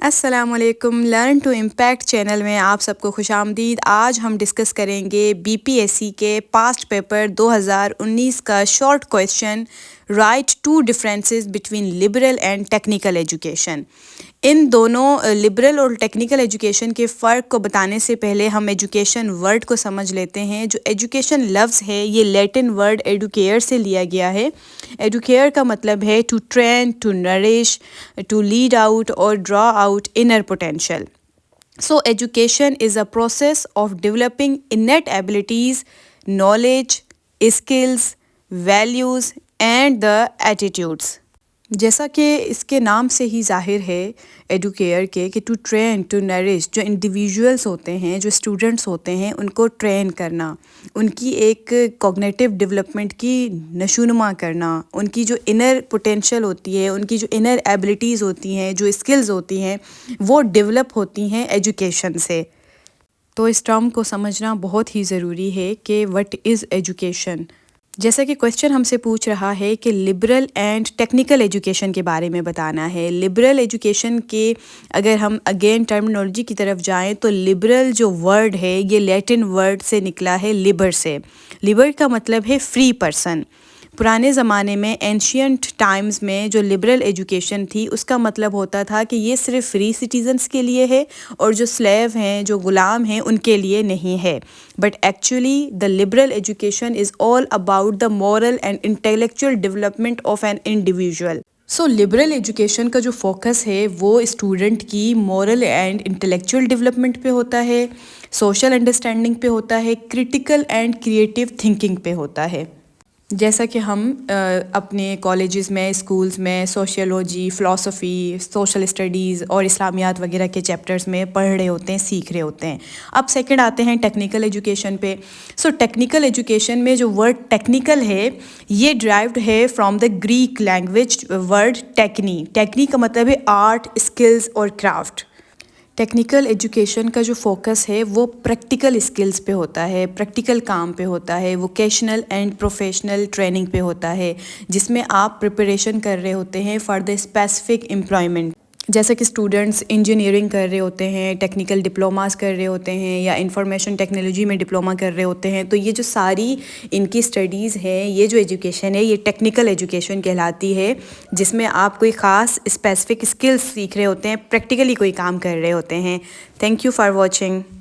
السلام علیکم، learn to impact channel میں آپ سب کو خوش آمدید۔ آج ہم ڈسکس کریں گے بی پی ایس سی کے پاسٹ پیپر 2019 کا short question, write two differences between liberal and technical education. ان دونوں لبرل اور ٹیکنیکل ایجوکیشن کے فرق کو بتانے سے پہلے ہم ایجوکیشن ورڈ کو سمجھ لیتے ہیں۔ جو ایجوکیشن لفظ ہے یہ لیٹن ورڈ ایڈوکیئر سے لیا گیا ہے۔ ایڈوکیئر کا مطلب ہے to train, to nourish, to lead out اور draw out inner potential. So education is a process of developing innate abilities, knowledge, skills, values and the attitudes. جیسا کہ اس کے نام سے ہی ظاہر ہے ایڈوکیئر کے کہ ٹو ٹرین، ٹو نرش، جو انڈیویژولس ہوتے ہیں، جو اسٹوڈنٹس ہوتے ہیں، ان کو ٹرین کرنا، ان کی ایک کوگنیٹیو ڈیولپمنٹ کی نشوونما کرنا، ان کی جو انر پوٹینشیل ہوتی ہے، ان کی جو انر ایبلٹیز ہوتی ہیں، جو اسکلز ہوتی ہیں، وہ ڈیولپ ہوتی ہیں ایجوکیشن سے۔ تو اس ٹرم کو سمجھنا بہت ہی ضروری ہے کہ وٹ از ایجوکیشن۔ جیسا کہ کویسچن ہم سے پوچھ رہا ہے کہ لبرل اینڈ ٹیکنیکل ایجوکیشن کے بارے میں بتانا ہے۔ لبرل ایجوکیشن کے اگر ہم اگین ٹرمنالوجی کی طرف جائیں تو لبرل جو ورڈ ہے یہ لیٹن ورڈ سے نکلا ہے، لیبر سے۔ لیبر کا مطلب ہے فری پرسن۔ پرانے زمانے میں اینشینٹ ٹائمز میں جو لبرل ایجوکیشن تھی اس کا مطلب ہوتا تھا کہ یہ صرف فری سٹیزنس کے لیے ہے اور جو سلیو ہیں، جو غلام ہیں، ان کے لیے نہیں ہے۔ But actually the liberal education is all about the moral and intellectual development of an individual. So liberal education کا جو فوکس ہے وہ اسٹوڈنٹ کی مورل اینڈ انٹلیکچوئل ڈیولپمنٹ پہ ہوتا ہے، سوشل انڈرسٹینڈنگ پہ ہوتا ہے، کریٹیکل اینڈ کریٹیو تھنکنگ پہ ہوتا ہے۔ جیسا کہ ہم اپنے کالجز میں، اسکولز میں سوشیولوجی، فلاسفی، سوشل اسٹڈیز اور اسلامیات وغیرہ کے چیپٹرز میں پڑھ رہے ہوتے ہیں، سیکھ رہے ہوتے ہیں۔ اب سیکنڈ آتے ہیں ٹیکنیکل ایجوکیشن پہ۔ سو ٹیکنیکل ایجوکیشن میں جو ورڈ ٹیکنیکل ہے یہ ڈرائیوڈ ہے from the Greek language word techne. Techne کا مطلب ہے آرٹ، اسکلز اور کرافٹ۔ ٹیکنیکل ایجوکیشن کا جو فوکس ہے وہ پریکٹیکل اسکلز پہ ہوتا ہے، پریکٹیکل کام پہ ہوتا ہے، ووکیشنل اینڈ پروفیشنل ٹریننگ پہ ہوتا ہے، جس میں آپ پریپریشن کر رہے ہوتے ہیں فار دا اسپیسیفک امپلائمنٹ۔ جیسا کہ اسٹوڈنٹس انجینئرنگ کر رہے ہوتے ہیں، ٹیکنیکل ڈپلوماز کر رہے ہوتے ہیں یا انفارمیشن ٹیکنالوجی میں ڈپلوما کر رہے ہوتے ہیں، تو یہ جو ساری ان کی اسٹڈیز ہیں، یہ جو ایجوکیشن ہے یہ ٹیکنیکل ایجوکیشن کہلاتی ہے، جس میں آپ کوئی خاص اسپیسیفک اسکلز سیکھ رہے ہوتے ہیں، پریکٹیکلی کوئی کام کر رہے ہوتے ہیں۔ Thank you for watching.